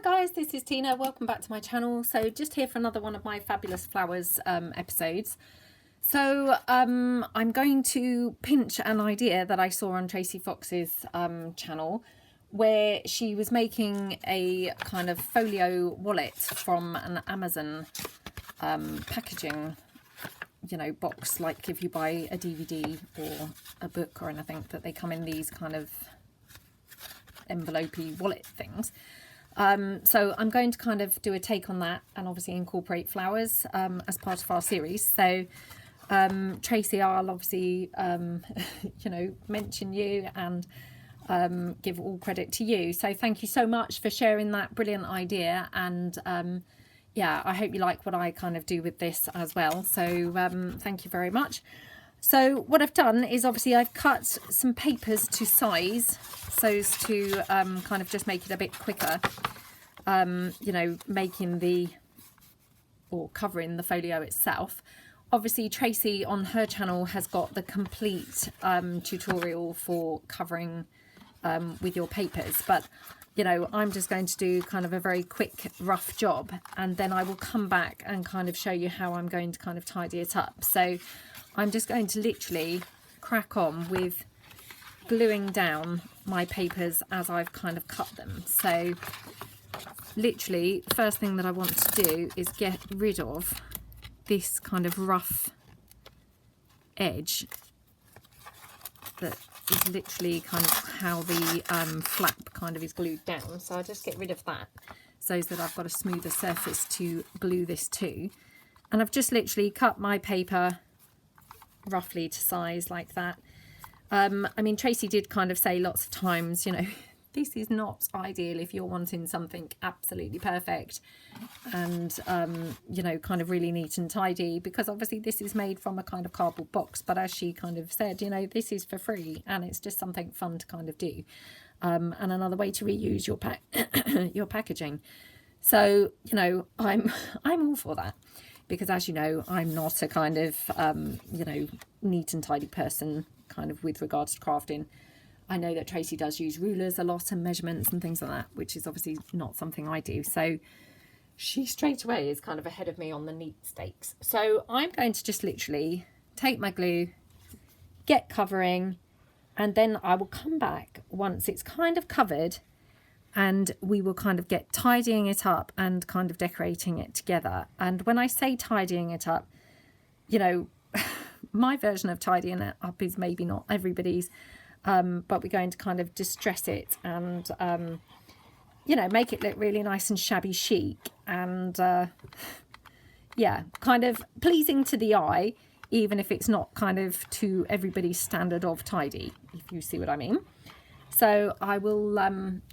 guys, this is Tina. Welcome back to my channel. So just here for another one of my fabulous flowers episodes. So I'm going to pinch an idea that I saw on Tracie Fox's channel, where she was making a kind of folio wallet from an Amazon packaging, you know, box, like if you buy a DVD or a book or anything, that they come in these kind of envelopey wallet things. So I'm going to kind of do a take on that and obviously incorporate flowers as part of our series. So Tracie, I'll obviously you know, mention you and give all credit to you. So thank you so much for sharing that brilliant idea, and yeah, I hope you like what I kind of do with this as well. So thank you very much. So what I've done is obviously I've cut some papers to size so as to kind of just make it a bit quicker, you know, making the, or covering the folio itself. Obviously Tracie on her channel has got the complete tutorial for covering with your papers, but you know, I'm just going to do kind of a very quick rough job, and then I will come back and kind of show you how I'm going to kind of tidy it up. So I'm just going to literally crack on with gluing down my papers as I've kind of cut them. So literally the first thing that I want to do is get rid of this kind of rough edge that is literally kind of how the flap kind of is glued down. So I just get rid of that so that I've got a smoother surface to glue this to. And I've just literally cut my paper roughly to size like that. I mean, Tracie did kind of say lots of times, you know, this is not ideal if you're wanting something absolutely perfect and you know, kind of really neat and tidy, because obviously this is made from a kind of cardboard box. But as she kind of said, you know, this is for free and it's just something fun to kind of do, and another way to reuse your your packaging. So you know, I'm all for that, because as you know, I'm not a kind of you know, neat and tidy person kind of with regards to crafting. I know that Tracie does use rulers a lot and measurements and things like that, which is obviously not something I do. So she straight away is kind of ahead of me on the neat stakes. So I'm going to just literally take my glue, get covering, and then I will come back once it's kind of covered, and we will kind of get tidying it up and kind of decorating it together. And when I say tidying it up, you know, my version of tidying it up is maybe not everybody's. But we're going to kind of distress it and, you know, make it look really nice and shabby chic and, yeah, kind of pleasing to the eye, even if it's not kind of to everybody's standard of tidy, if you see what I mean. So I will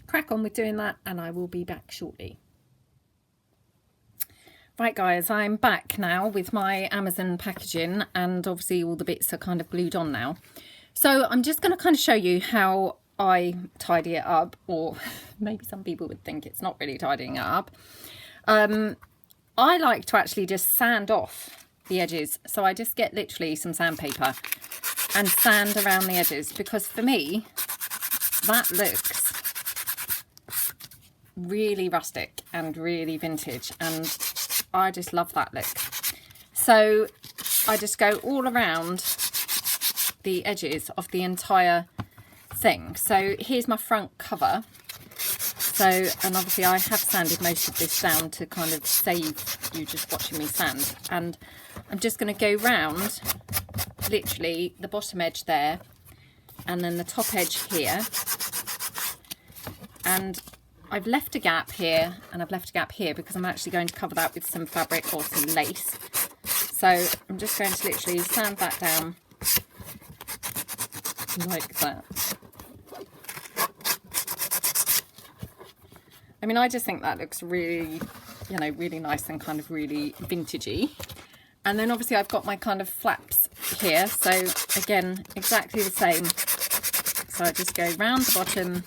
crack on with doing that, and I will be back shortly. Right guys, I'm back now with my Amazon packaging, and obviously all the bits are kind of glued on now. So I'm just going to kind of show you how I tidy it up, or maybe some people would think it's not really tidying it up. I like to actually just sand off the edges. So I just get literally some sandpaper and sand around the edges, because for me, that looks really rustic and really vintage, and I just love that look. So I just go all around the edges of the entire thing. So here's my front cover. So, and obviously I have sanded most of this down to kind of save you just watching me sand. And I'm just going to go round literally the bottom edge there, and then the top edge here. And I've left a gap here, and I've left a gap here because I'm actually going to cover that with some fabric or some lace. So I'm just going to literally sand that down like that. I mean, I just think that looks really, you know, really nice and kind of really vintagey. And then obviously I've got my kind of flaps here, so again exactly the same. So I just go round the bottom.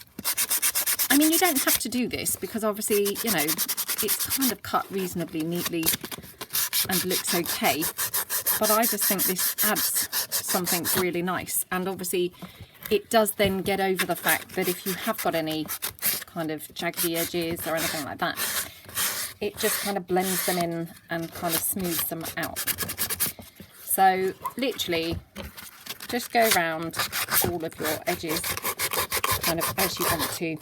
I mean, you don't have to do this because obviously, you know, it's kind of cut reasonably neatly and looks okay, but I just think this adds something really nice. And obviously it does then get over the fact that if you have got any kind of jaggedy edges or anything like that. It just kind of blends them in and kind of smooths them out. So literally just go around all of your edges kind of as you want to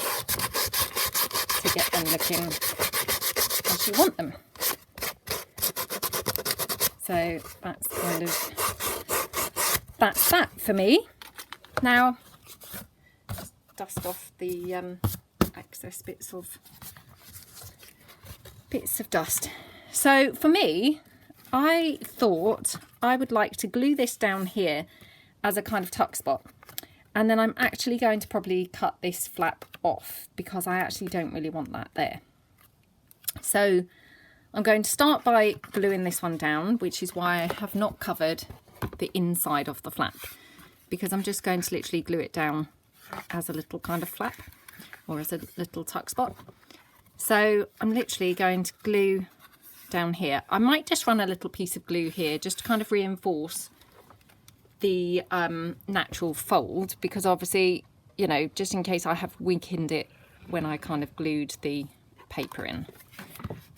get them looking as you want them. So that's kind of, that's that for me. Now, just dust off the excess bits of dust. So for me, I thought I would like to glue this down here as a kind of tuck spot. And then I'm actually going to probably cut this flap off because I actually don't really want that there. So I'm going to start by gluing this one down, which is why I have not covered the inside of the flap, because I'm just going to literally glue it down as a little kind of flap or as a little tuck spot. So I'm literally going to glue down here. I might just run a little piece of glue here just to kind of reinforce the natural fold, because obviously, you know, just in case I have weakened it when I kind of glued the paper in.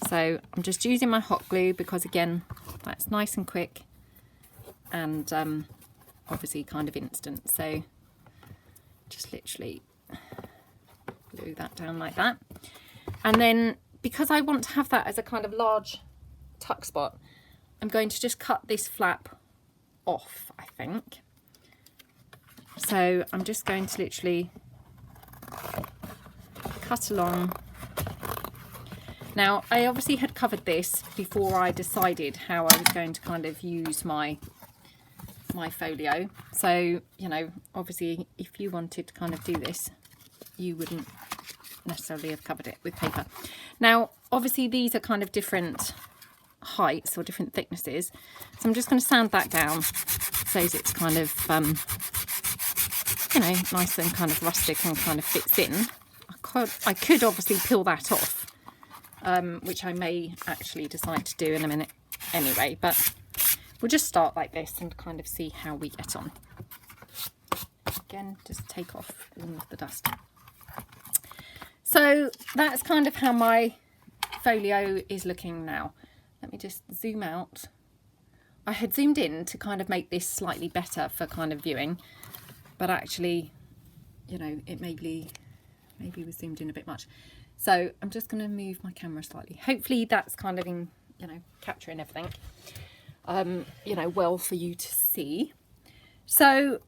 So I'm just using my hot glue because, again, that's nice and quick and obviously kind of instant. So just literally glue that down like that. And then because I want to have that as a kind of large tuck spot, I'm going to just cut this flap off, I think. So I'm just going to literally cut along. Now, I obviously had covered this before I decided how I was going to kind of use my folio. So, you know, obviously if you wanted to kind of do this, you wouldn't necessarily have covered it with paper. Now, obviously these are kind of different heights or different thicknesses, so I'm just going to sand that down so it's kind of you know, nice and kind of rustic and kind of fits in. I could obviously peel that off, which I may actually decide to do in a minute anyway, but we'll just start like this and kind of see how we get on. Again, just take off all of the dust. So that's kind of how my folio is looking now. Let me just zoom out. I had zoomed in to kind of make this slightly better for kind of viewing, but actually, you know, it maybe was zoomed in a bit much. So I'm just going to move my camera slightly. Hopefully that's kind of in, you know, capturing everything, you know, well for you to see. So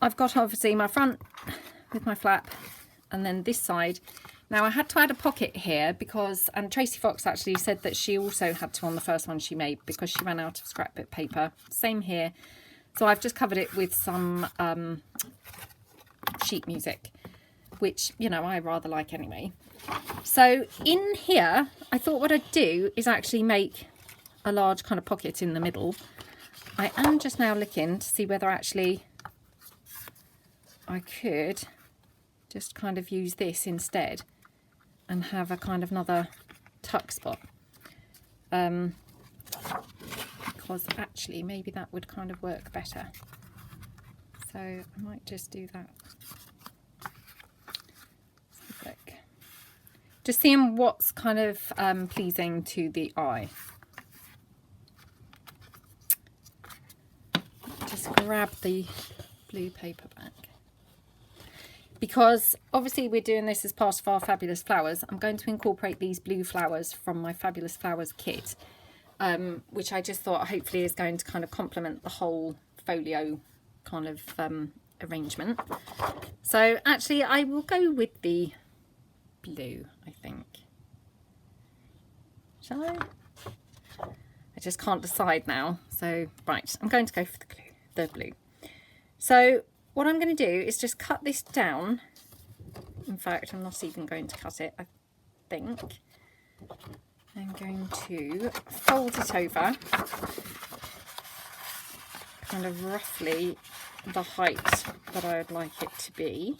I've got obviously my front with my flap, and then this side. Now I had to add a pocket here because, and Tracie Fox actually said that she also had to on the first one she made because she ran out of scrapbook paper. Same here. So I've just covered it with some sheet music, which, you know, I rather like anyway. So in here, I thought what I'd do is actually make a large kind of pocket in the middle. I am just now looking to see whether actually I could just kind of use this instead and have a kind of another tuck spot, because actually maybe that would kind of work better. So I might just do that. Look. Just seeing what's kind of pleasing to the eye. Just grab the blue paper back. Because obviously we're doing this as part of our Fabulous Flowers, I'm going to incorporate these blue flowers from my Fabulous Flowers kit, which I just thought hopefully is going to kind of complement the whole folio kind of arrangement. So actually I will go with the blue, I think. Shall I? I just can't decide now. So right, I'm going to go for the blue. So what I'm going to do is just cut this down. In fact, I'm not even going to cut it, I think. I'm going to fold it over, kind of roughly the height that I would like it to be,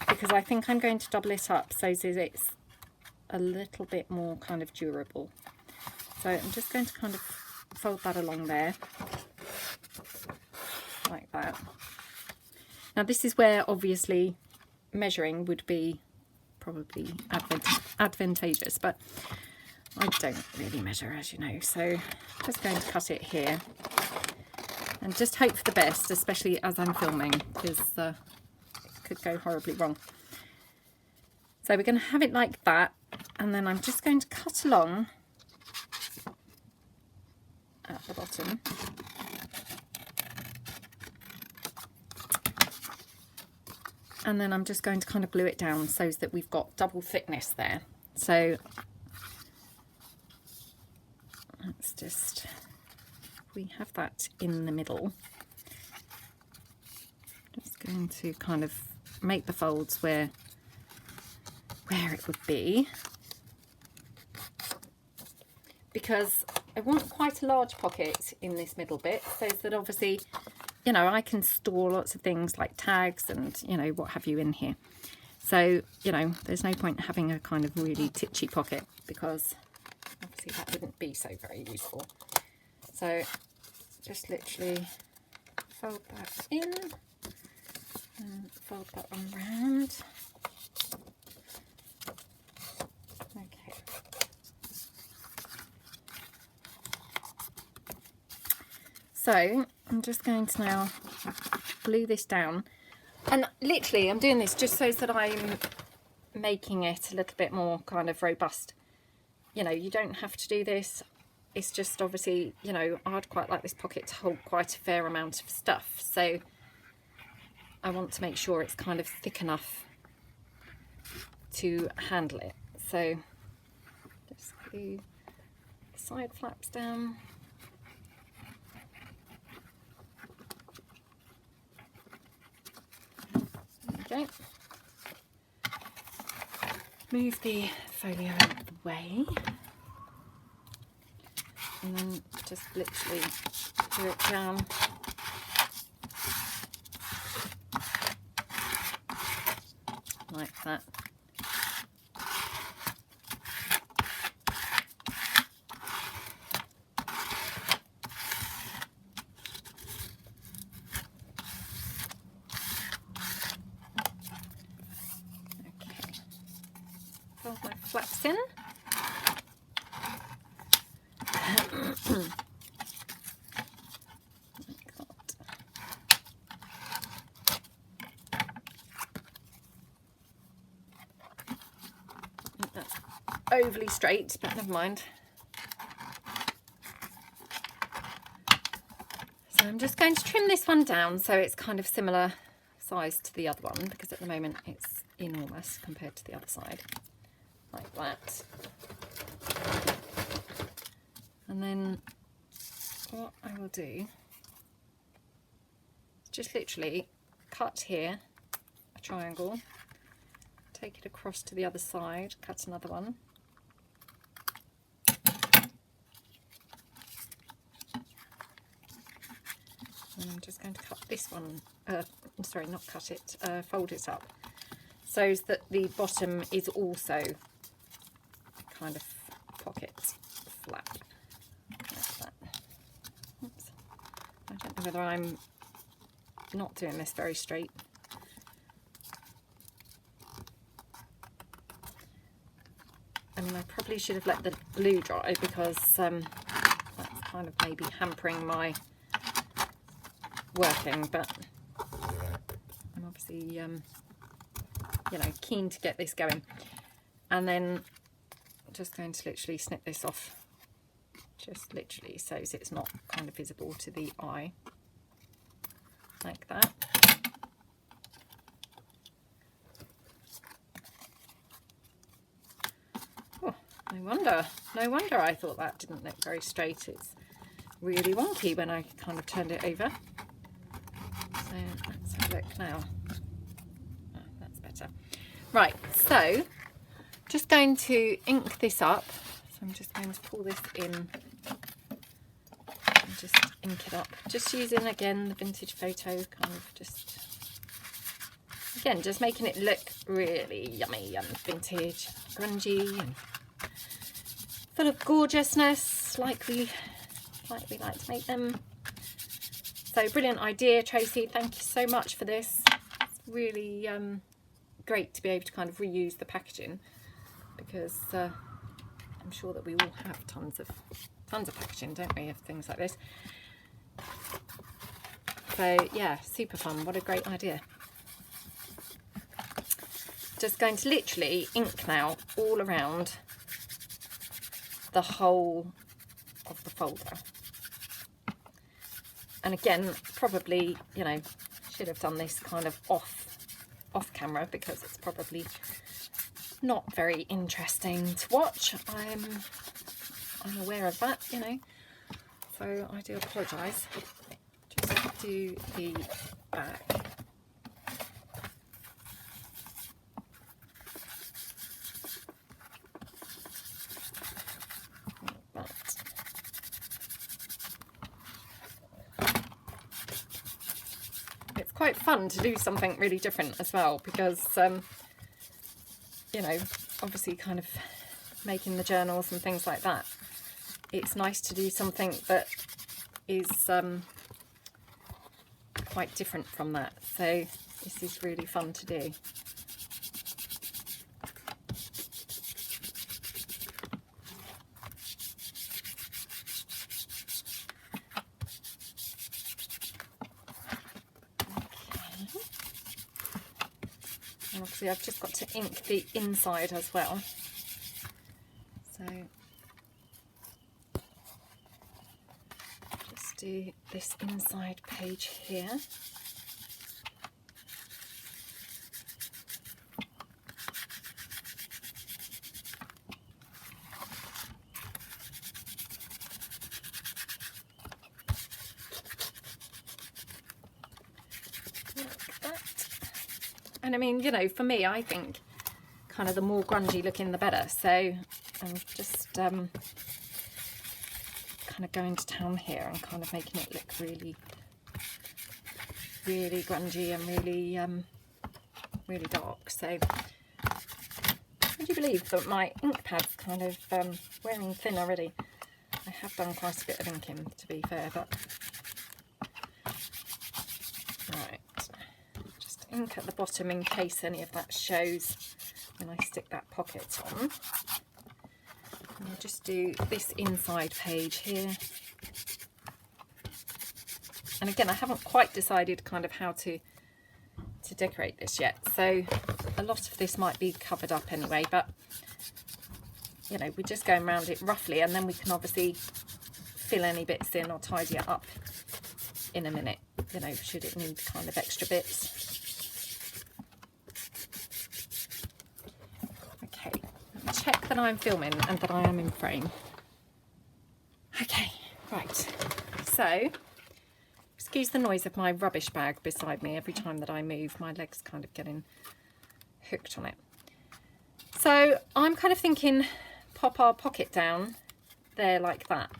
because I think I'm going to double it up so that it's a little bit more kind of durable. So I'm just going to kind of fold that along there, like that. Now this is where obviously measuring would be probably advantageous, but I don't really measure, as you know, so just going to cut it here and just hope for the best, especially as I'm filming, because it could go horribly wrong. So we're going to have it like that, and then I'm just going to cut along at the bottom. And then I'm just going to kind of glue it down so that we've got double thickness there. So let's just, we have that in the middle. Just going to kind of make the folds where it would be, because I want quite a large pocket in this middle bit, so that obviously, you know, I can store lots of things like tags and, you know, what have you in here. So, you know, there's no point having a kind of really titchy pocket, because obviously that wouldn't be so very useful. So just literally fold that in and fold that one round. Okay. So I'm just going to now glue this down, and literally I'm doing this just so that I'm making it a little bit more kind of robust. You know, you don't have to do this. It's just obviously, you know, I'd quite like this pocket to hold quite a fair amount of stuff, so I want to make sure it's kind of thick enough to handle it. So just glue the side flaps down. There we go. Move the folio out of the way, and then just literally glue it down. Like that. Fold my flaps in. That's overly straight, but never mind. So I'm just going to trim this one down so it's kind of similar size to the other one, because at the moment it's enormous compared to the other side. Like that. And then what I will do is just literally cut here a triangle, take it across to the other side, cut another one, and I'm just going to cut this one, sorry, not cut it, fold it up so that the bottom is also kind of pocket flap like that. Oops. I don't know whether I'm not doing this very straight. I mean, I probably should have let the glue dry, because that's kind of maybe hampering my working, but I'm obviously you know, keen to get this going. And then just going to literally snip this off, just literally so it's not kind of visible to the eye, like that. Oh, no wonder I thought that didn't look very straight. It's really wonky when I kind of turned it over. So let's have a look now. Oh, that's better. Right, so just going to ink this up. So I'm just going to pull this in and just ink it up. Just using again the vintage photo, kind of just, again, just making it look really yummy and vintage, grungy and full of gorgeousness, like we like to make them. So brilliant idea, Tracy. Thank you so much for this. It's really great to be able to kind of reuse the packaging, because I'm sure that we all have tons of packaging, don't we, of things like this. So yeah, super fun. What a great idea. Just going to literally ink now all around the whole of the folder. And again, probably, you know, should have done this kind of off camera, because it's probably not very interesting to watch. I'm aware of that, you know, so I do apologise. Just do the back. Like that. It's quite fun to do something really different as well, because you know, obviously kind of making the journals and things like that, it's nice to do something that is quite different from that. So this is really fun to do. And obviously I've just got to ink the inside as well. So just do this inside page here. Like that. And I mean, you know, for me, I think kind of the more grungy looking the better. So I'm just kind of going to town here and kind of making it look really, really grungy and really, really dark. So would you believe that my ink pad's kind of wearing thin already? I have done quite a bit of inking, to be fair, but right. Just ink at the bottom in case any of that shows when I stick that pocket on. And I'll just do this inside page here. And again, I haven't quite decided kind of how to decorate this yet, so a lot of this might be covered up anyway, but you know, we're just going around it roughly, and then we can obviously fill any bits in or tidy it up in a minute, you know, should it need kind of extra bits. Okay, let me check that I'm filming and that I am in frame. Okay, right, so excuse the noise of my rubbish bag beside me every time that I move. My leg's kind of getting hooked on it. So I'm kind of thinking pop our pocket down there like that.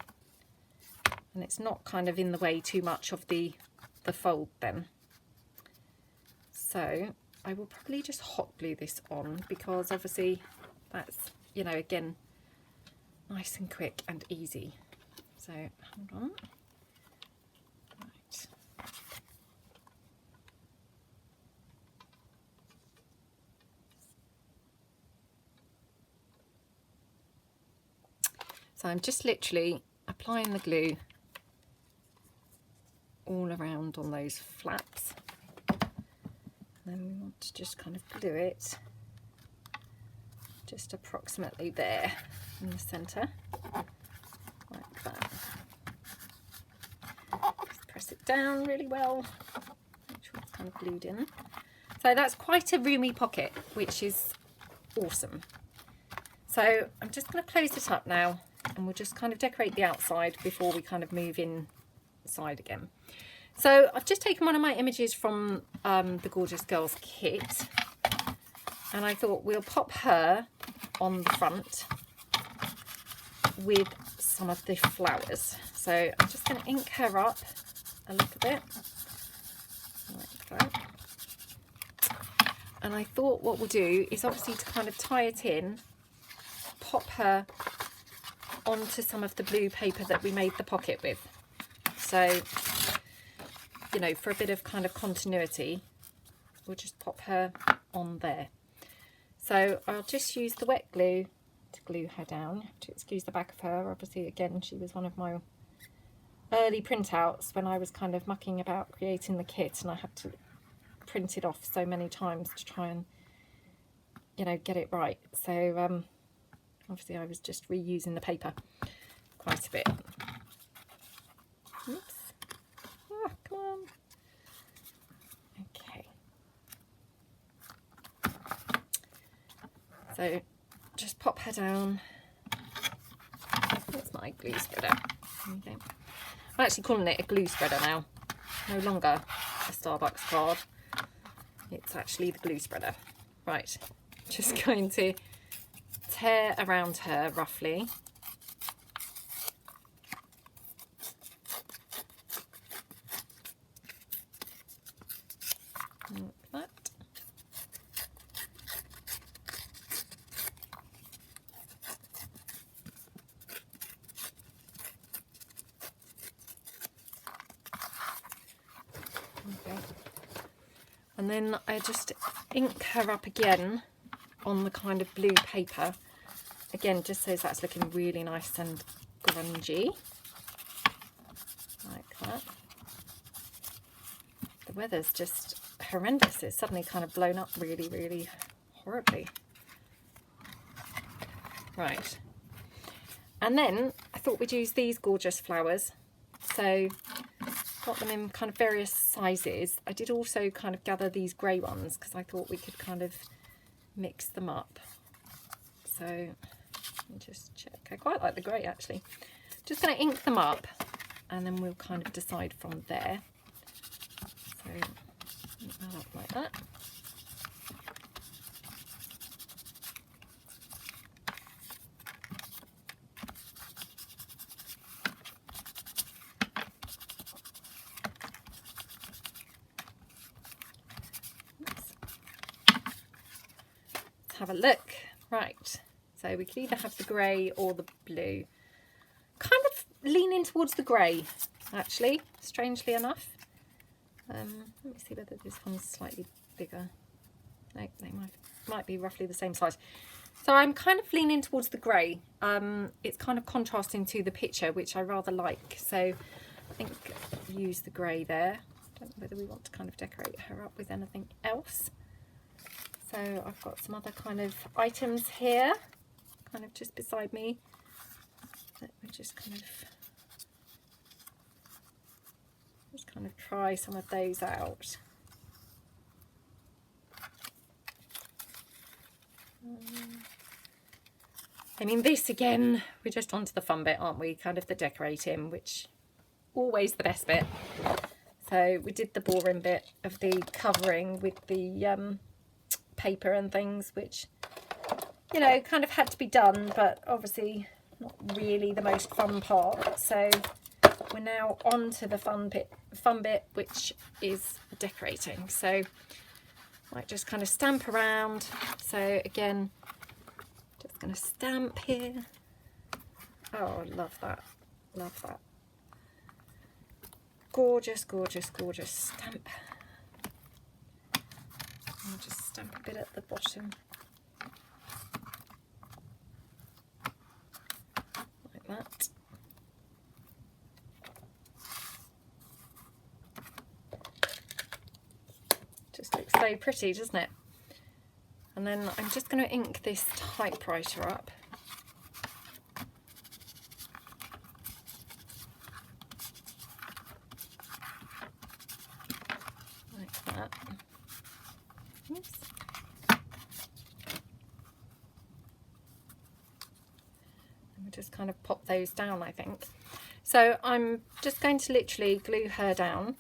And it's not kind of in the way too much of the fold then. So I will probably just hot glue this on, because obviously that's, you know, again, nice and quick and easy. So hold on. So I'm just literally applying the glue all around on those flaps. And then we want to just kind of glue it just approximately there in the centre, like that. Just press it down really well, make sure it's kind of glued in. So that's quite a roomy pocket, which is awesome. So I'm just going to close it up now, and we'll just kind of decorate the outside before we kind of move inside again. So I've just taken one of my images from the Gorgeous Girls kit, and I thought we'll pop her on the front with some of the flowers. So I'm just going to ink her up a little bit like that. And I thought what we'll do is obviously to kind of tie it in, pop her onto some of the blue paper that we made the pocket with. So, you know, for a bit of kind of continuity, we'll just pop her on there. So I'll just use the wet glue to glue her down. Have to excuse the back of her. Obviously, again, she was one of my early printouts when I was kind of mucking about creating the kit, and I had to print it off so many times to try and, you know, get it right. So obviously I was just reusing the paper quite a bit. Oops. Ah, come on. Okay. So just pop her down. That's my glue spreader. There you go. I'm actually calling it a glue spreader now. No longer a Starbucks card. It's actually the glue spreader. Right. Just going to tear around her roughly. Like that. Okay. And then I just ink her up again on the kind of blue paper. Again, just so that's looking really nice and grungy. Like that. The weather's just horrendous. It's suddenly kind of blown up really, really horribly. Right. And then I thought we'd use these gorgeous flowers. So got them in kind of various sizes. I did also kind of gather these grey ones because I thought we could kind of mix them up. So let me just check. I quite like the grey actually. Just going to ink them up and then we'll kind of decide from there. So ink that up like that. Have a look. Right, so we could either have the grey or the blue. Kind of leaning towards the grey actually, strangely enough. Let me see whether this one's slightly bigger. No, they might be roughly the same size. So I'm kind of leaning towards the grey. It's kind of contrasting to the picture, which I rather like, so I think use the grey there. Don't know whether we want to kind of decorate her up with anything else. So I've got some other kind of items here, kind of just beside me. Let me just kind of try some of those out. I mean, this again, we're just onto the fun bit, aren't we? Kind of the decorating, which always the best bit. So we did the boring bit of the covering with the paper and things, which, you know, kind of had to be done, but obviously not really the most fun part. So we're now on to the fun bit, which is decorating. So I might just kind of stamp around. So again, just going to stamp here. Oh, I love that. Love that. Gorgeous, gorgeous, gorgeous stamp. I'll just stamp a bit at the bottom. Like that. Just looks so pretty, doesn't it? And then I'm just going to ink this typewriter up. Like that. Oops. And we'll just kind of pop those down, I think. So I'm just going to literally glue her down.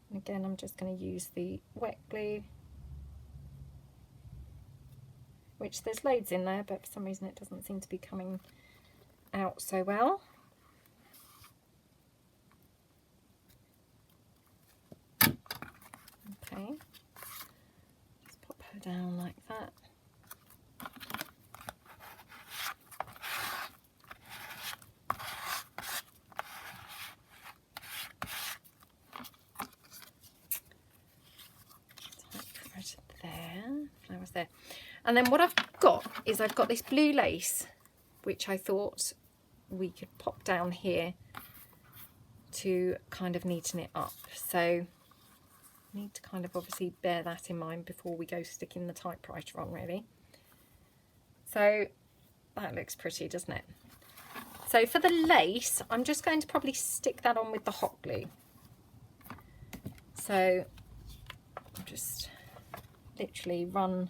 And again, I'm just going to use the wet glue, which there's loads in there, but for some reason it doesn't seem to be coming out so well. Okay, just pop her down like that. Typewriter there, there. And then what I've got is I've got this blue lace, which I thought we could pop down here to kind of neaten it up. So need to kind of obviously bear that in mind before we go sticking the typewriter on, really. So that looks pretty, doesn't it? So for the lace, I'm just going to probably stick that on with the hot glue. So I'll just literally run.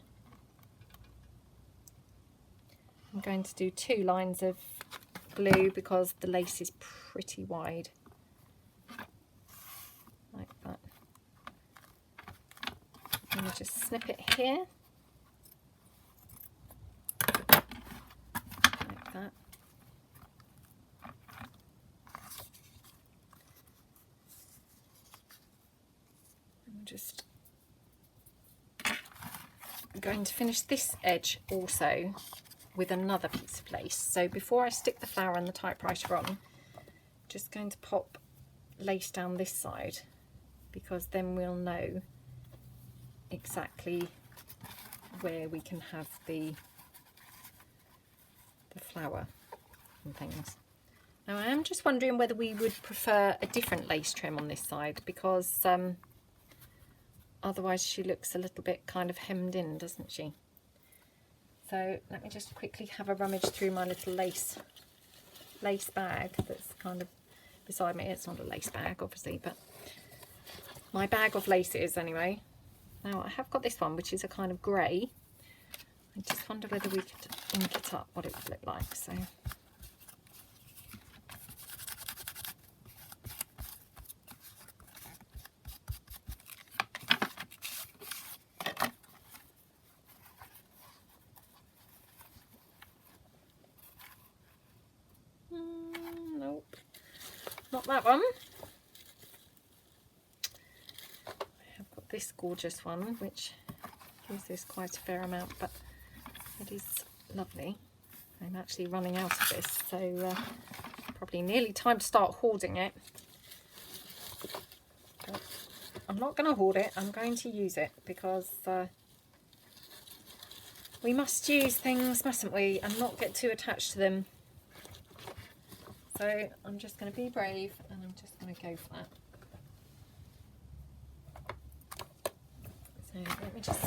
I'm going to do 2 lines of glue because the lace is pretty wide. Like that. I'm going to just snip it here. Like that. I'm going to finish this edge also with another piece of lace. So before I stick the flower and the typewriter on, I'm just going to pop lace down this side, because then we'll know exactly where we can have the flower and things. Now I am just wondering whether we would prefer a different lace trim on this side, because otherwise she looks a little bit kind of hemmed in, doesn't she? So let me just quickly have a rummage through my little lace bag that's kind of beside me. It's not a lace bag obviously, but my bag of laces anyway. Now I have got this one, which is a kind of grey. I just wonder whether we could ink it up, what it would look like. So nope, not that one. I have got this gorgeous one, which uses quite a fair amount, but it is lovely. I'm actually running out of this, so probably nearly time to start hoarding it. But I'm not going to hoard it, I'm going to use it, because we must use things, mustn't we, and not get too attached to them. So I'm just going to be brave, and I'm just going to go for that. So let me just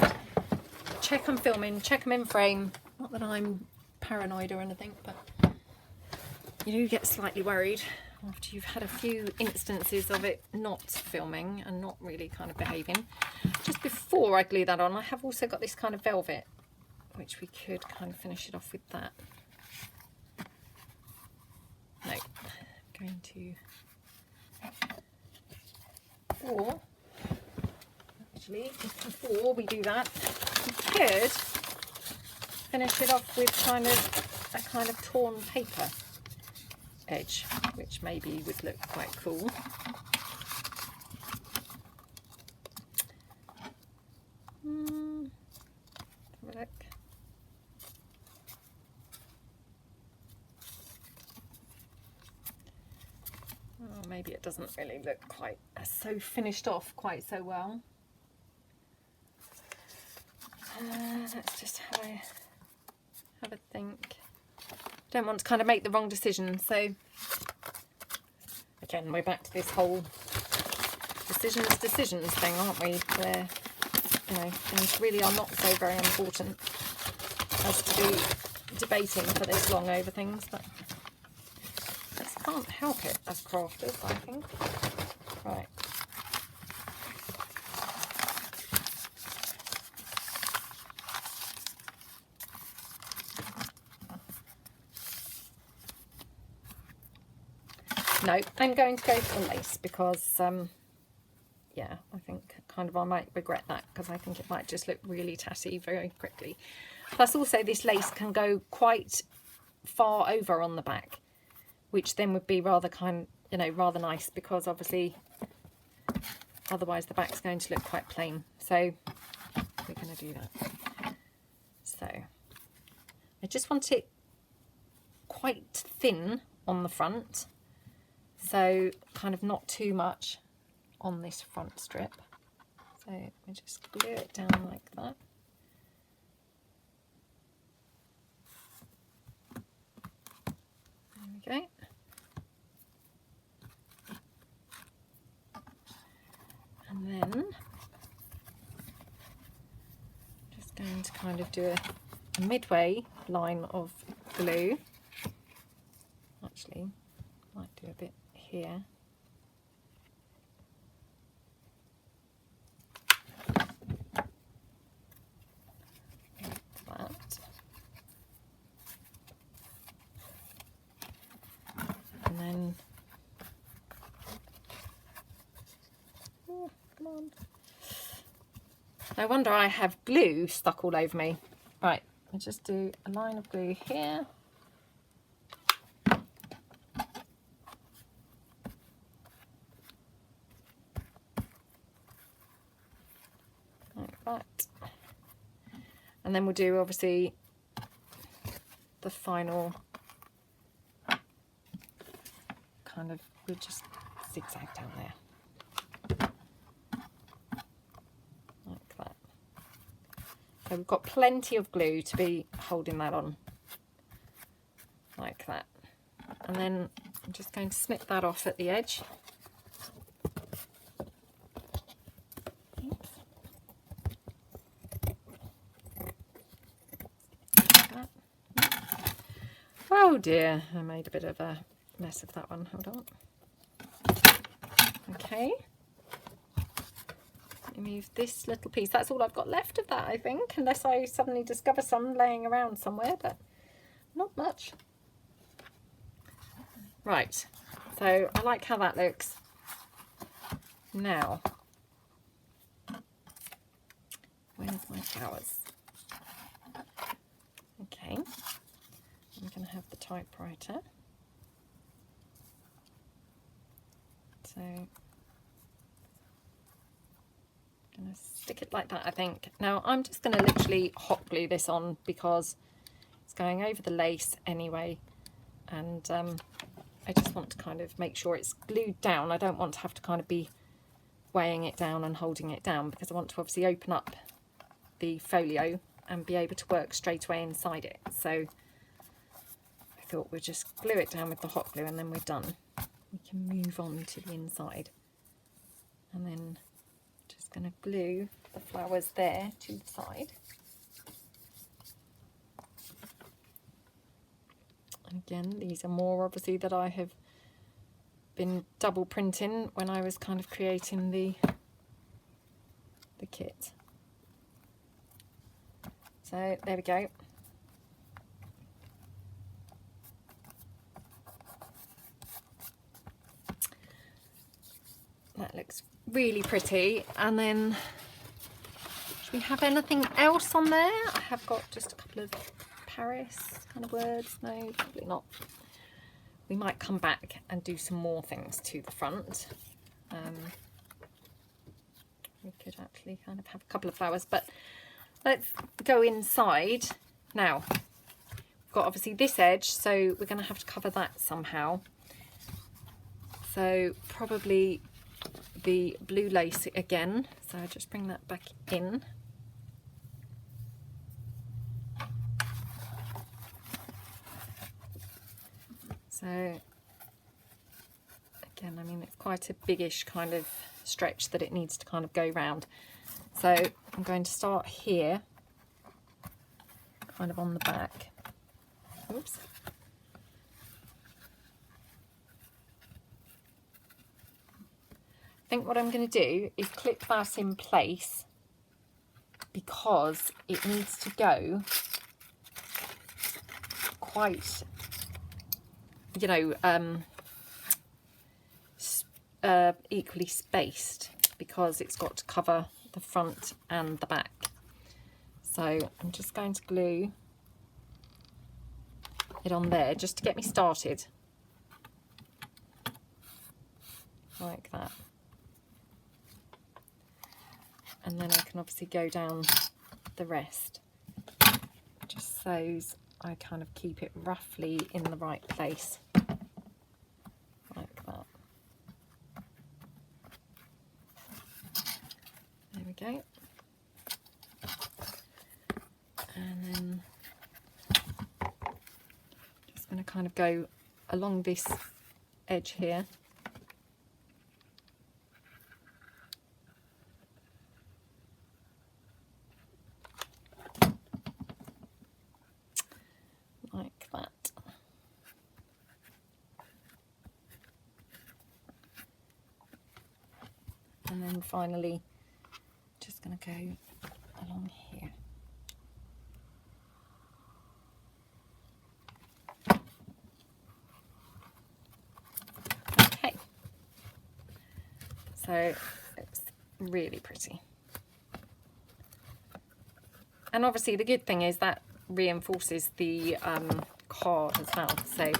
check I'm filming, check I'm in frame. Not that I'm paranoid or anything, but you do get slightly worried after you've had a few instances of it not filming and not really kind of behaving. Just before I glue that on, I have also got this kind of velvet, which we could kind of finish it off with that. No, I'm going to, or actually, just before we do that, we could finish it off with kind of a kind of torn paper edge, which maybe would look quite cool. Have a look. Oh, maybe it doesn't really look quite so finished off quite so well. Let's just have a think. Don't want to kind of make the wrong decision. So again, we're back to this whole decisions thing, aren't we? Where, you know, things really are not so very important as to be debating for this long over things, but just can't help it as crafters, I think. Right. No, I'm going to go for the lace because, yeah, I think kind of I might regret that, because I think it might just look really tatty very quickly. Plus also this lace can go quite far over on the back, which then would be rather rather nice, because obviously otherwise the back's going to look quite plain. So we're going to do that. So I just want it quite thin on the front, so kind of not too much on this front strip. So we just glue it down like that. going to kind of do a midway line of glue. Actually, might do a bit here. Like that. And then, oh, come on. No wonder I have glue stuck all over me. Right, I'll just do a line of glue here. Like that. And then we'll do obviously the final kind of, we'll just zigzag down there. Like that. So we've got plenty of glue to be holding that on. Like that. And then I'm just going to snip that off at the edge. Oh dear, I made a bit of a mess of that one. Hold on. Okay. Let me move this little piece. That's all I've got left of that, I think, unless I suddenly discover some laying around somewhere, but not much. Right, so I like how that looks. Now, where's my flowers? Okay. I'm going to have the typewriter. So I'm going to stick it like that, I think. Now I'm just going to literally hot glue this on because it's going over the lace anyway, and I just want to kind of make sure it's glued down. I don't want to have to kind of be weighing it down and holding it down, because I want to obviously open up the folio and be able to work straight away inside it. So thought we'd just glue it down with the hot glue and then we're done. We can move on to the inside, and then just going to glue the flowers there to the side. And again, these are more obviously that I have been double printing when I was kind of creating the kit. So there we go. That looks really pretty. And then, should we have anything else on there? I have got just a couple of Paris kind of words. No, probably not. We might come back and do some more things to the front. We could actually kind of have a couple of flowers, but let's go inside. Now, we've got obviously this edge, so we're going to have to cover that somehow. So probably the blue lace again, so I just bring that back in. So again, I mean, it's quite a biggish kind of stretch that it needs to kind of go round. So I'm going to start here, kind of on the back. Oops. I think what I'm going to do is clip that in place because it needs to go quite, you know, equally spaced, because it's got to cover the front and the back. So I'm just going to glue it on there just to get me started, like that. And then I can obviously go down the rest, just so I kind of keep it roughly in the right place, like that. There we go. And then just going to kind of go along this edge here. then finally just going to go along here. Okay, so it's really pretty. And obviously the good thing is that reinforces the card as well, so you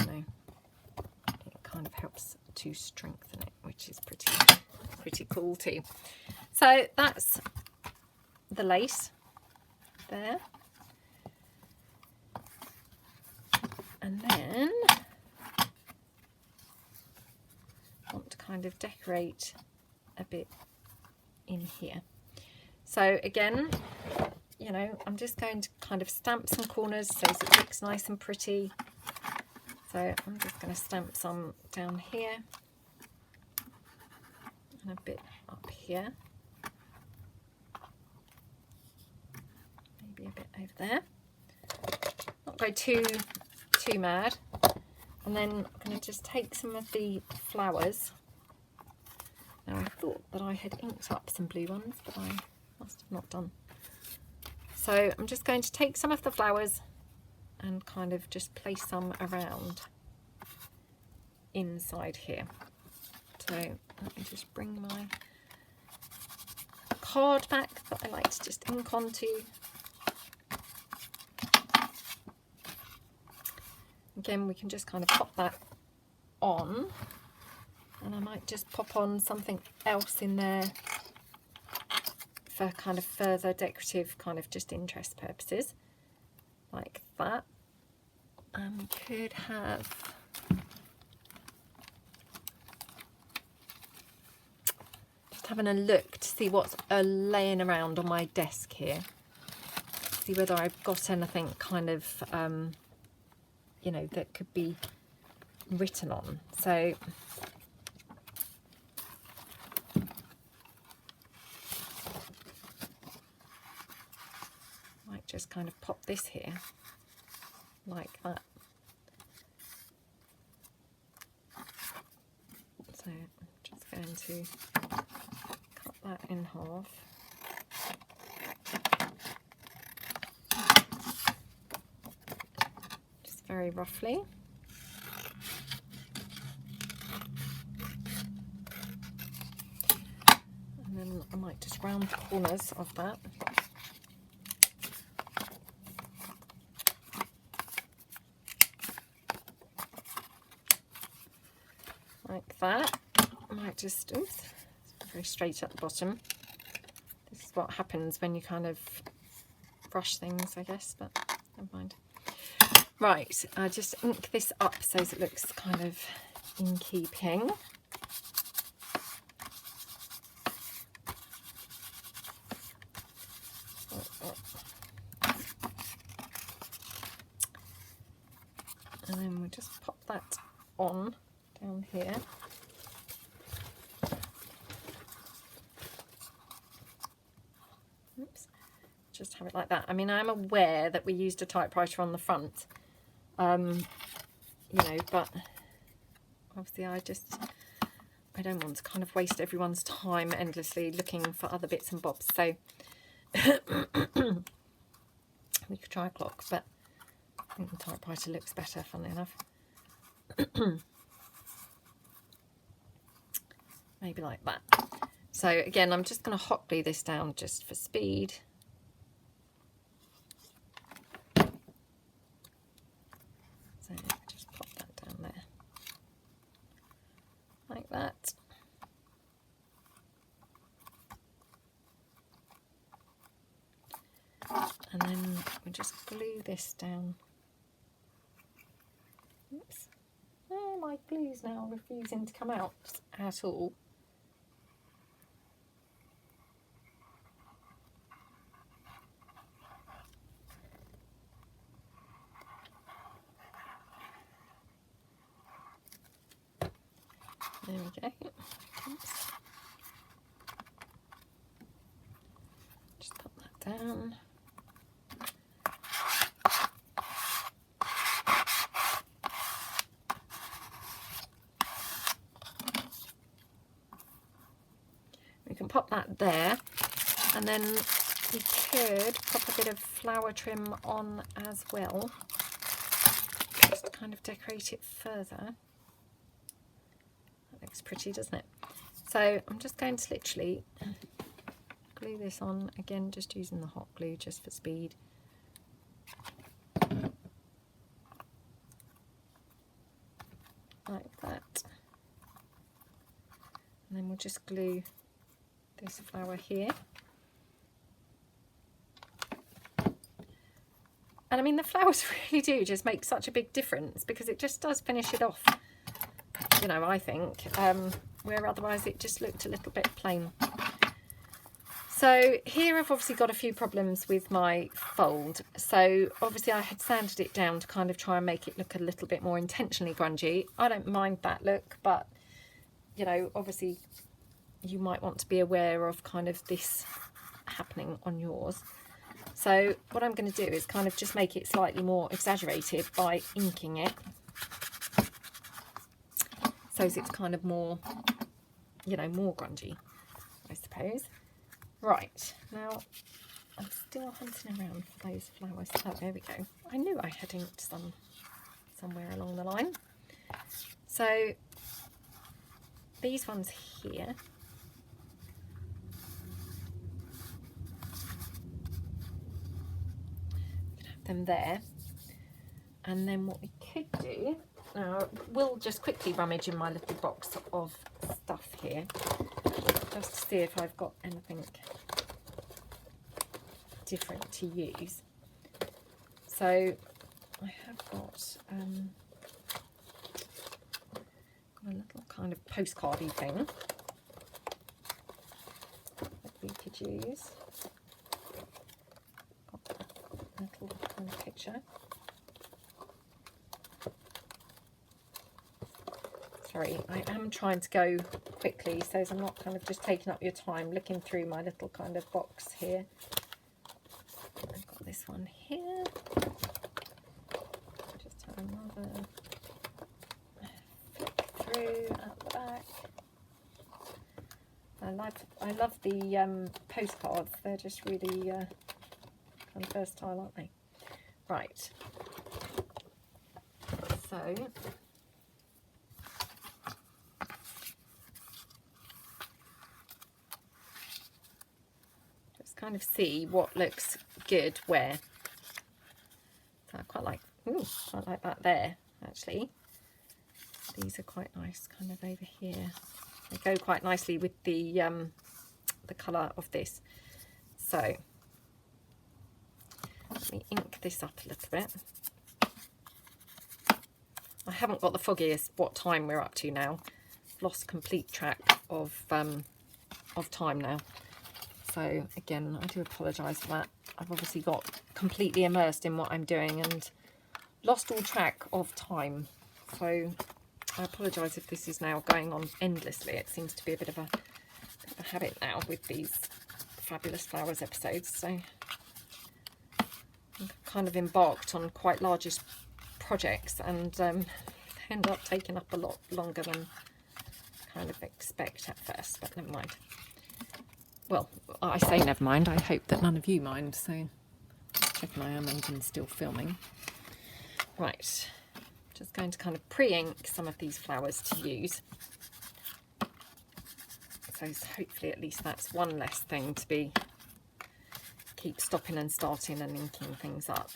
know, it kind of helps to strengthen it, which is pretty cool too. So that's the lace there, and then I want to kind of decorate a bit in here. So again, you know, I'm just going to kind of stamp some corners so it looks nice and pretty. So I'm just going to stamp some down here and a bit up here. Maybe a bit over there. Not go too mad. And then I'm going to just take some of the flowers. Now I thought that I had inked up some blue ones, but I must have not done. So I'm just going to take some of the flowers and kind of just place some around inside here. So let me just bring my card back that I like to just ink onto. Again, we can just kind of pop that on, and I might just pop on something else in there for kind of further decorative kind of just interest purposes, like that. And we could have just having a look to see what's laying around on my desk here, see whether I've got anything kind of you know, that could be written on. So might just kind of pop this here like that. So I'm just going to cut that in half. Just very roughly. And then I might just round the corners of that. Like that. I might just, oops, very straight at the bottom. This is what happens when you kind of brush things, I guess, but never mind. Right, I just ink this up so it looks kind of in keeping. And then we'll just pop that on down here. Oops, just have it like that. I mean, I'm aware that we used a typewriter on the front, you know, but obviously I don't want to kind of waste everyone's time endlessly looking for other bits and bobs. So we could try a clock, but I think the typewriter looks better, funnily enough. Maybe like that. So again, I'm just going to hot glue this down just for speed. So just pop that down there. Like that. And then we just glue this down. Oops. Oh, my glue's now refusing to come out at all. There we go. Oops. Just put that down. pop that there, and then we could pop a bit of flower trim on as well, just to kind of decorate it further. That looks pretty, doesn't it? So I'm just going to literally glue this on again, just using the hot glue just for speed. Like that. And then we'll just glue this flower here. And I mean, the flowers really do just make such a big difference, because it just does finish it off, you know, I think, where otherwise it just looked a little bit plain. So here I've obviously got a few problems with my fold. So obviously I had sanded it down to kind of try and make it look a little bit more intentionally grungy. I don't mind that look, but, you know, obviously you might want to be aware of kind of this happening on yours. So what I'm going to do is kind of just make it slightly more exaggerated by inking it, so it's kind of more, you know, more grungy, I suppose. Right, now I'm still hunting around for those flowers. Oh, there we go. I knew I had inked some somewhere along the line. So these ones here, them there, and then what we could do now, we'll just quickly rummage in my little box of stuff here just to see if I've got anything different to use. So I have got a little kind of postcardy thing that we could use. Little kind of picture. Sorry, I am trying to go quickly so as I'm not kind of just taking up your time looking through my little kind of box here. I've got this one here. Just have another flick through at the back. I love the postcards. They're just really kind of versatile, aren't they? Right. So just kind of see what looks good where. So I quite like that there, actually. These are quite nice kind of over here. They go quite nicely with the colour of this. So let me ink this up a little bit. I haven't got the foggiest what time we're up to now. I've lost complete track of time now. So again, I do apologise for that. I've obviously got completely immersed in what I'm doing and lost all track of time. So I apologise if this is now going on endlessly. It seems to be a bit of a habit now with these Fabulous Flowers episodes. So I'm kind of embarked on quite largish projects, and they end up taking up a lot longer than kind of expect at first, but never mind. Well, I say never mind, I hope that none of you mind, so checking I am even still filming. Right, just going to kind of pre-ink some of these flowers to use. So hopefully at least that's one less thing to be keep stopping and starting and inking things up.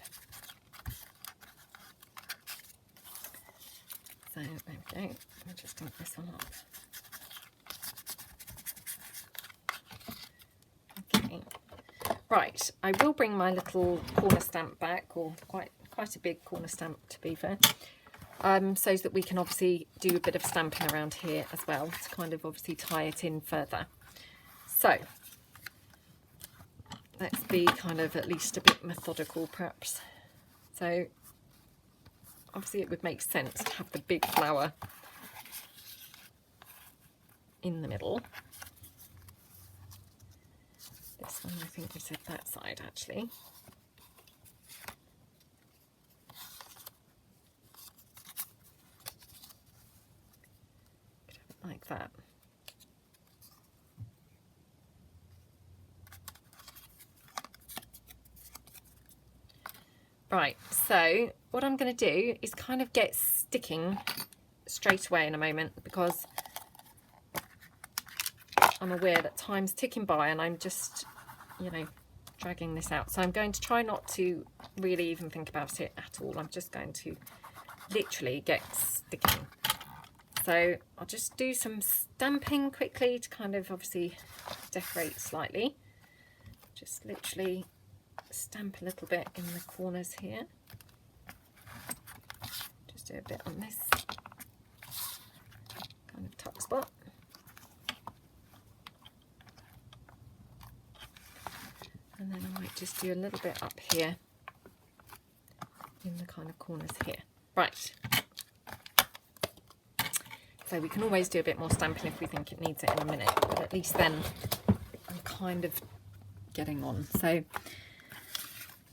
So there we go, I'll just ink this one up. Okay, right, I will bring my little corner stamp back, or quite a big corner stamp to be fair, so that we can obviously do a bit of stamping around here as well to kind of obviously tie it in further. So let's be kind of at least a bit methodical perhaps. So obviously it would make sense to have the big flower in the middle. This one I think we said that side actually. Could have it like that. Right, so what I'm going to do is kind of get sticking straight away in a moment, because I'm aware that time's ticking by and I'm just, you know, dragging this out. So I'm going to try not to really even think about it at all. I'm just going to literally get sticking. So I'll just do some stamping quickly to kind of obviously decorate slightly. Just literally stamp a little bit in the corners here. Just do a bit on this kind of tuck spot. And then I might just do a little bit up here in the kind of corners here. Right. So we can always do a bit more stamping if we think it needs it in a minute, but at least then I'm kind of getting on. So,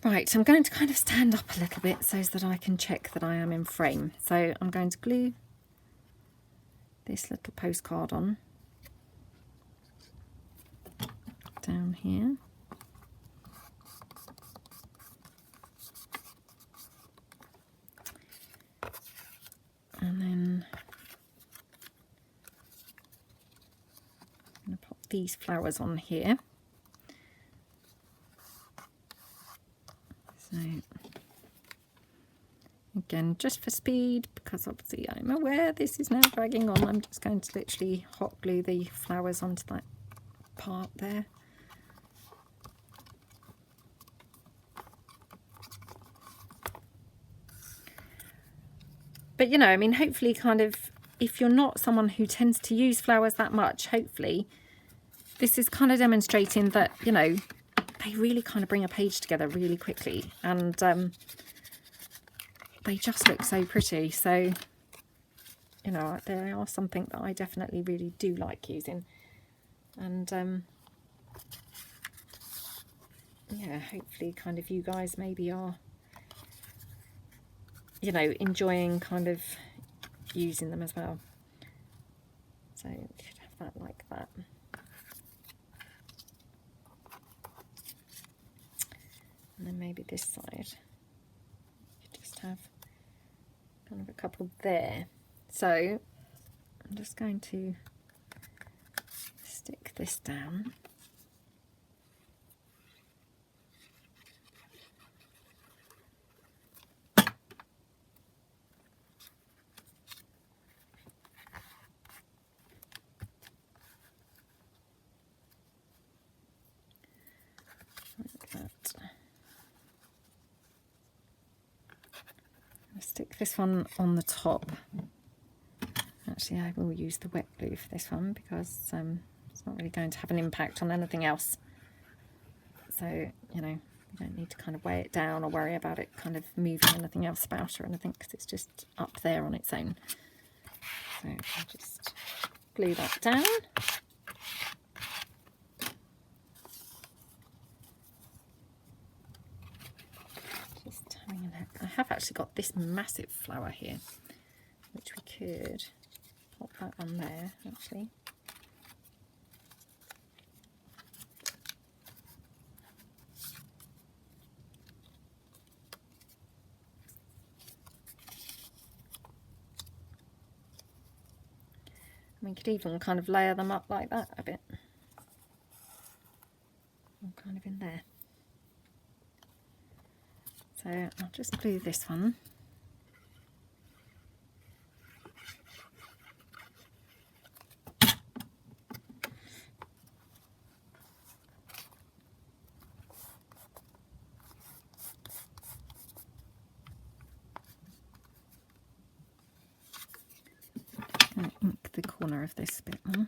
right, I'm going to kind of stand up a little bit so that I can check that I am in frame. So I'm going to glue this little postcard on down here. And then I'm going to pop these flowers on here. So again, just for speed, because obviously I'm aware this is now dragging on, I'm just going to literally hot glue the flowers onto that part there. But you know, I mean, hopefully kind of, if you're not someone who tends to use flowers that much, hopefully this is kind of demonstrating that, you know, they really kind of bring a page together really quickly, and they just look so pretty. So, you know, they are something that I definitely really do like using. And yeah, hopefully kind of you guys maybe are, you know, enjoying kind of using them as well. So you should have that like that. And then maybe this side, you just have kind of a couple there. So I'm just going to stick this down. Like that. I'll stick this one on the top. Actually, I will use the wet glue for this one, because it's not really going to have an impact on anything else. So, you know, you don't need to kind of weigh it down or worry about it kind of moving anything else about or anything, because it's just up there on its own. So I'll just glue that down. Just having a look. I have actually got this massive flower here, which we could pop that on there actually. We could even kind of layer them up like that a bit. I'm kind of in there. So I'll just glue this one. And ink the corner of this a bit more.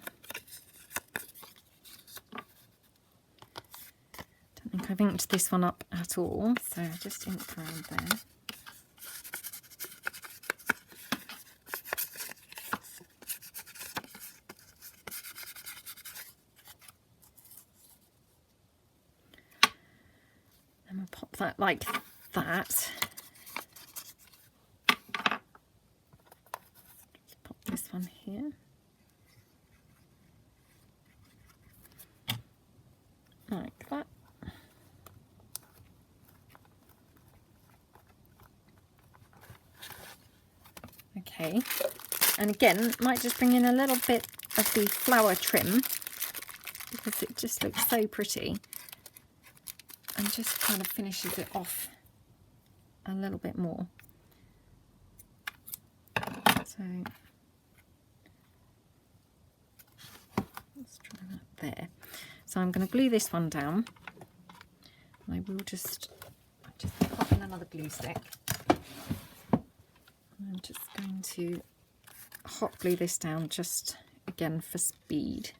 Don't think I've inked this one up at all, so I'll just ink around there. And we'll pop that like that. Just pop this one here. Like that. Okay, and again, might just bring in a little bit of the flower trim because it just looks so pretty and just kind of finishes it off a little bit more. So let's try that there. So I'm going to glue this one down. I will just pop in another glue stick. I'm just going to hot glue this down just again for speed.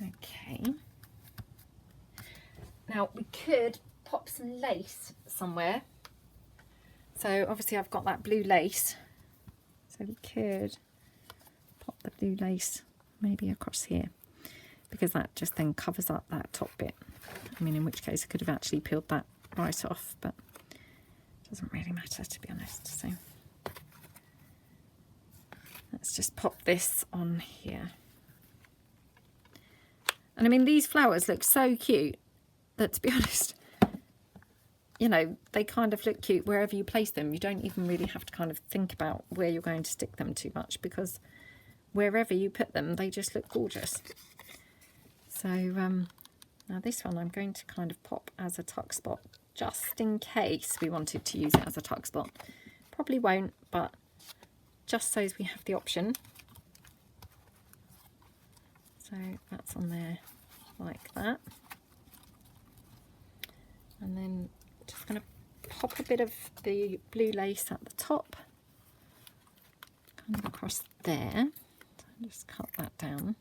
Okay. Now we could pop some lace somewhere. So obviously I've got that blue lace. So we could pop the blue lace maybe across here, because that just then covers up that top bit. I mean, in which case I could have actually peeled that right off, but it doesn't really matter, to be honest. So let's just pop this on here. And I mean, these flowers look so cute that, to be honest, you know, they kind of look cute wherever you place them. You don't even really have to kind of think about where you're going to stick them too much, because wherever you put them, they just look gorgeous. So now this one I'm going to kind of pop as a tuck spot, just in case we wanted to use it as a tuck spot. Probably won't, but just so as we have the option. So that's on there like that. And then just going to pop a bit of the blue lace at the top, kind of across there. So just cut that down.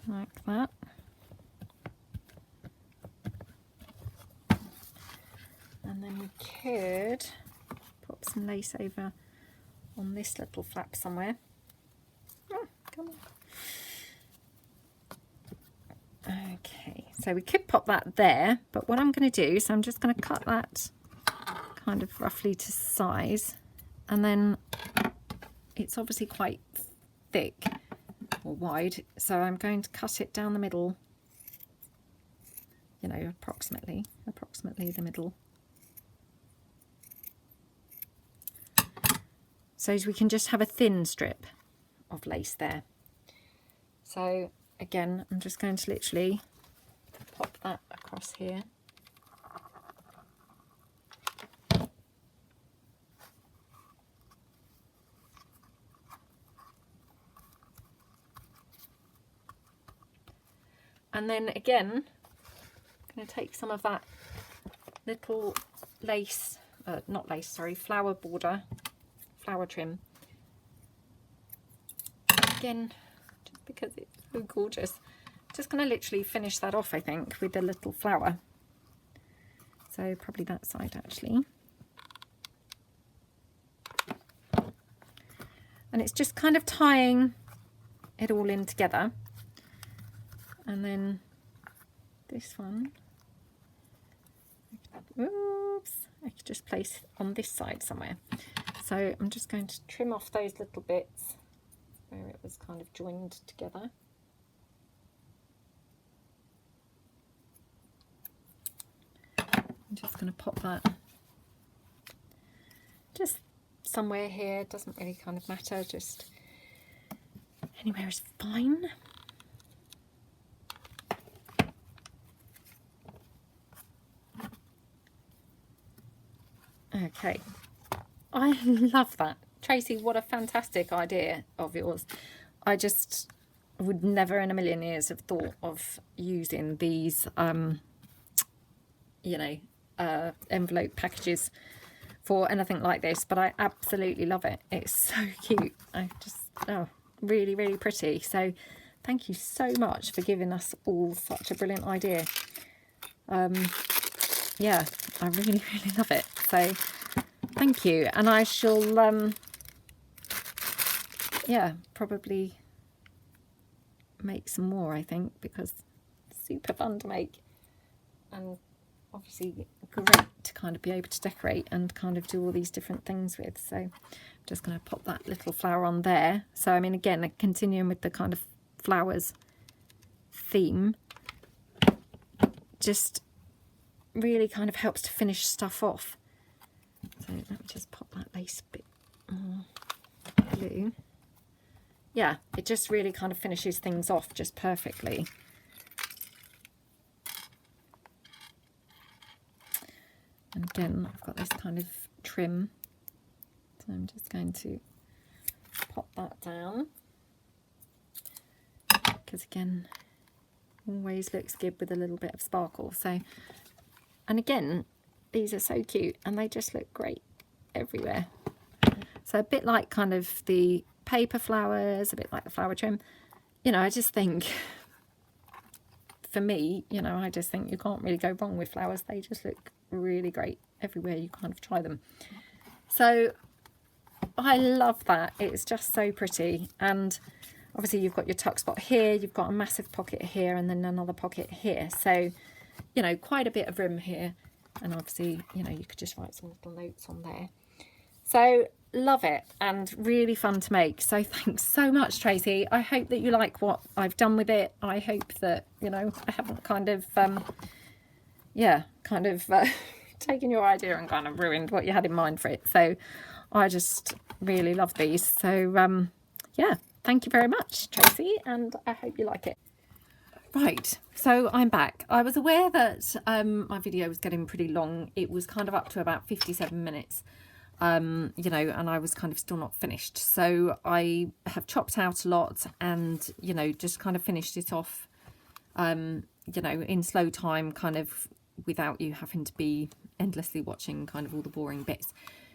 Like that. And then we could pop some lace over on this little flap somewhere. Oh, come on. Okay, so we could pop that there, but what I'm going to do is I'm just going to cut that kind of roughly to size, and then it's obviously quite thick or wide, so I'm going to cut it down the middle, you know, approximately the middle, so as we can just have a thin strip of lace there. So again, I'm just going to literally pop that across here. And then again, I'm going to take some of that little lace, not lace, sorry, flower border, flower trim. Again, just because it's so gorgeous. Just going to literally finish that off, I think, with the little flower. So probably that side actually. And it's just kind of tying it all in together. And then this one, oops, I could just place on this side somewhere. So I'm just going to trim off those little bits where it was kind of joined together. I'm just going to pop that just somewhere here. It doesn't really kind of matter, just anywhere is fine. Okay, I love that. Tracy, what a fantastic idea of yours. I just would never in a million years have thought of using these, you know, envelope packages for anything like this, but I absolutely love it. It's so cute. I just, oh, really, really pretty. So thank you so much for giving us all such a brilliant idea. Yeah, I really, really love it. So thank you. And I shall, yeah, probably make some more, I think, because it's super fun to make. And obviously great to kind of be able to decorate and kind of do all these different things with. So I'm just going to pop that little flower on there. So I mean, again, continuing with the kind of flowers theme, just really kind of helps to finish stuff off. So let me just pop that lace bit more blue. Yeah, it just really kind of finishes things off just perfectly. And again, I've got this kind of trim, so I'm just going to pop that down, because again, always looks good with a little bit of sparkle. So, and again, these are so cute and they just look great everywhere. So a bit like kind of the paper flowers, a bit like the flower trim, you know, I just think, for me, you know, I just think you can't really go wrong with flowers. They just look really great everywhere you kind of try them. So I love that. It's just so pretty. And obviously you've got your tuck spot here, you've got a massive pocket here, and then another pocket here. So, you know, quite a bit of room here. And obviously, you know, you could just write some little notes on there. So love it, and really fun to make. So thanks so much, Tracie. I hope that you like what I've done with it. I hope that, you know, I haven't kind of yeah, kind of taken your idea and kind of ruined what you had in mind for it. So I just really love these. So yeah, thank you very much, Tracie, and I hope you like it. Right, so I'm back. I was aware that my video was getting pretty long. It was kind of up to about 57 minutes. You know, and I was kind of still not finished. So I have chopped out a lot and, you know, just kind of finished it off, you know, in slow time, kind of without you having to be endlessly watching kind of all the boring bits.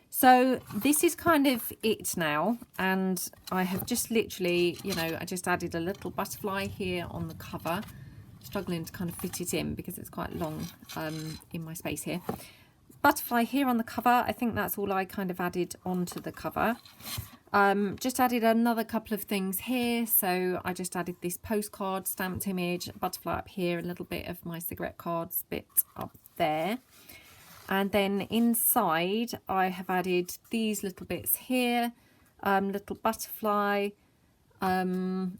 So this is kind of it now. And I have just literally, you know, I just added a little butterfly here on the cover, struggling to kind of fit it in because it's quite long in my space here. Butterfly here on the cover. I think that's all I kind of added onto the cover. Just added another couple of things here. So I just added this postcard stamped image, butterfly up here, a little bit of my cigarette cards bit up there. And then inside I have added these little bits here, little butterfly. On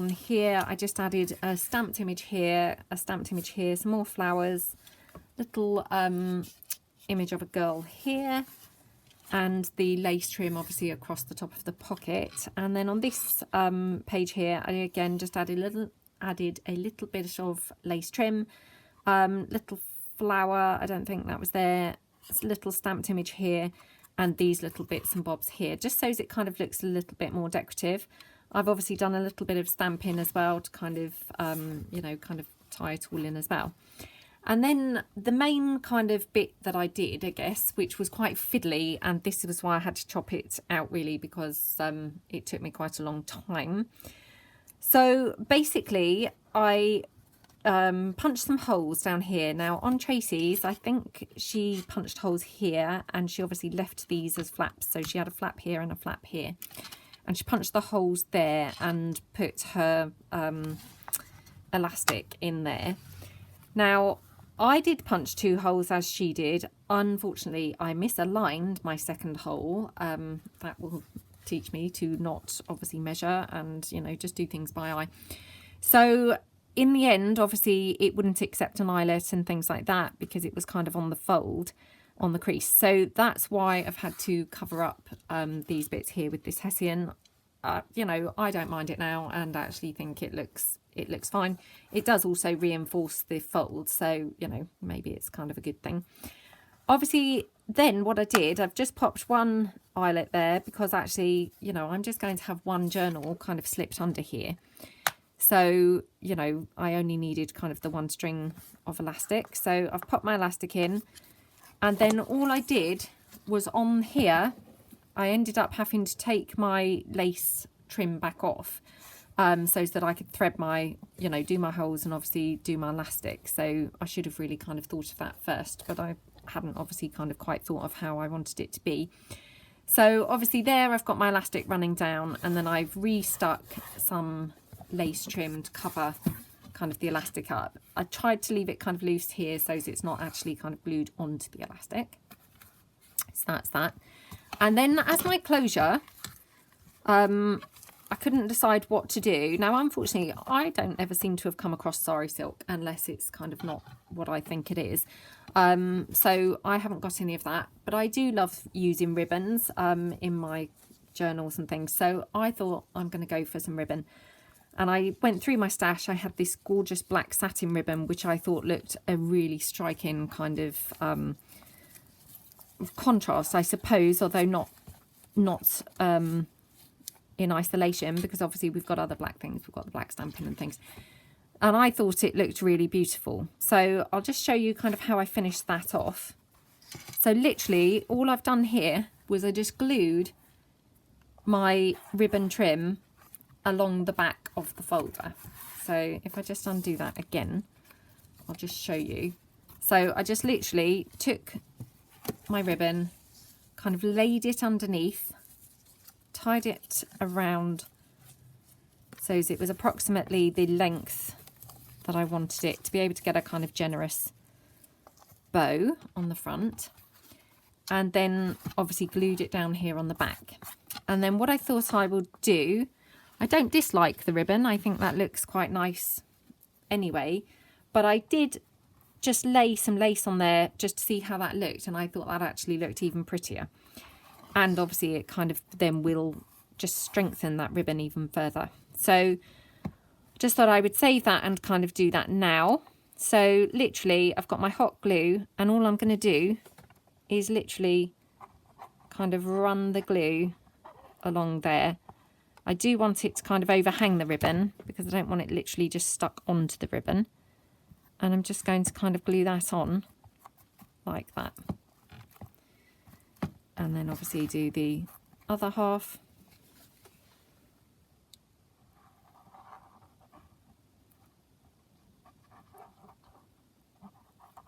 here I just added a stamped image here, a stamped image here, some more flowers, little image of a girl here, and the lace trim obviously across the top of the pocket. And then on this page here, I again just added a little bit of lace trim, little flower, I don't think that was there, it's a little stamped image here, and these little bits and bobs here, just so it kind of looks a little bit more decorative. I've obviously done a little bit of stamping as well to kind of you know, kind of tie it all in as well. And then the main kind of bit that I did, I guess, which was quite fiddly, and this was why I had to chop it out really, because it took me quite a long time. So basically I punched some holes down here. Now on Tracie's, I think she punched holes here, and she obviously left these as flaps. So she had a flap here and a flap here, and she punched the holes there and put her elastic in there. Now I did punch 2 holes as she did. Unfortunately, I misaligned my second hole. That will teach me to not obviously measure and, you know, just do things by eye. So in the end, obviously, it wouldn't accept an eyelet and things like that because it was kind of on the fold, on the crease. So that's why I've had to cover up these bits here with this Hessian. You know, I don't mind it now and actually think it looks fine. It does also reinforce the fold, so, you know, maybe it's kind of a good thing. Obviously, then what I did, I've just popped one eyelet there because actually, you know, I'm just going to have one journal kind of slipped under here. So, you know, I only needed kind of the one string of elastic. So I've popped my elastic in, and then all I did was on here, I ended up having to take my lace trim back off. So that I could thread my, do my holes and obviously do my elastic. So I should have really kind of thought of that first, but I hadn't obviously kind of quite thought of how I wanted it to be. So obviously there I've got my elastic running down, and then I've restuck some lace trim to cover kind of the elastic up. I tried to leave it kind of loose here so that it's not actually kind of glued onto the elastic. So that's that. And then as my closure, I couldn't decide what to do. Now, unfortunately, I don't ever seem to have come across sari silk unless it's kind of not what I think it is. So I haven't got any of that, but I do love using ribbons in my journals and things. So I thought I'm going to go for some ribbon. And I went through my stash. I had this gorgeous black satin ribbon, which I thought looked a really striking kind of contrast, I suppose, although not in isolation, because obviously we've got other black things. We've got the black stamping and things. And I thought it looked really beautiful. So I'll just show you kind of how I finished that off. So literally all I've done here was I just glued my ribbon trim along the back of the folder. So if I just undo that again, I'll just show you. So I just literally took my ribbon, kind of laid it underneath, tied it around so it was approximately the length that I wanted it to be able to get a kind of generous bow on the front, and then obviously glued it down here on the back. And then what I thought I would do, I don't dislike the ribbon, I think that looks quite nice anyway, but I did just lay some lace on there just to see how that looked, and I thought that actually looked even prettier. And obviously it kind of then will just strengthen that ribbon even further. So just thought I would save that and kind of do that now. So literally I've got my hot glue, and all I'm going to do is literally kind of run the glue along there. I do want it to kind of overhang the ribbon because I don't want it literally just stuck onto the ribbon. And I'm just going to kind of glue that on like that. And then obviously do the other half.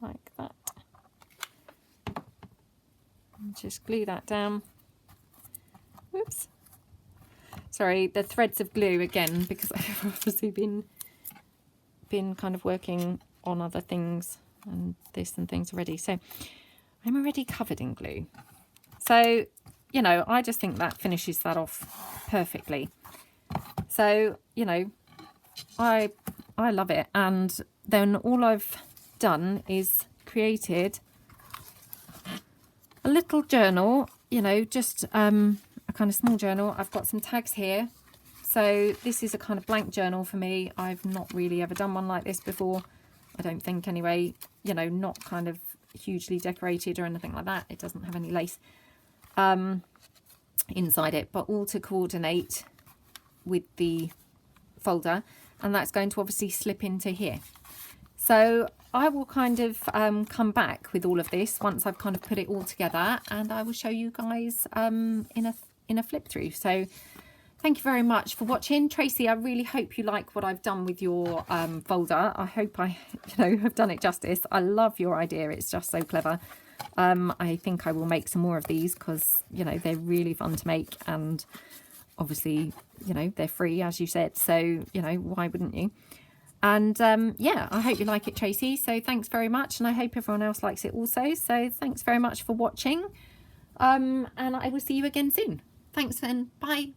Like that. And just glue that down. Whoops. Sorry, the threads of glue again, because I've obviously been kind of working on other things and this and things already. So I'm already covered in glue. So, you know, I just think that finishes that off perfectly. So, you know, I love it. And then all I've done is created a little journal, you know, just a kind of small journal. I've got some tags here. So this is a kind of blank journal for me. I've not really ever done one like this before. I don't think anyway, you know, not kind of hugely decorated or anything like that. It doesn't have any lace inside it, but all to coordinate with the folder, and that's going to obviously slip into here. So I will kind of come back with all of this once I've kind of put it all together, and I will show you guys in a flip through. So thank you very much for watching. Tracy, I really hope you like what I've done with your folder. I hope I, you know, have done it justice. I love your idea. It's just so clever. I think I will make some more of these because, you know, they're really fun to make, and obviously, you know, they're free, as you said. So, you know, why wouldn't you? And yeah, I hope you like it, Tracy. So thanks very much. And I hope everyone else likes it also. So thanks very much for watching. And I will see you again soon. Thanks, and bye.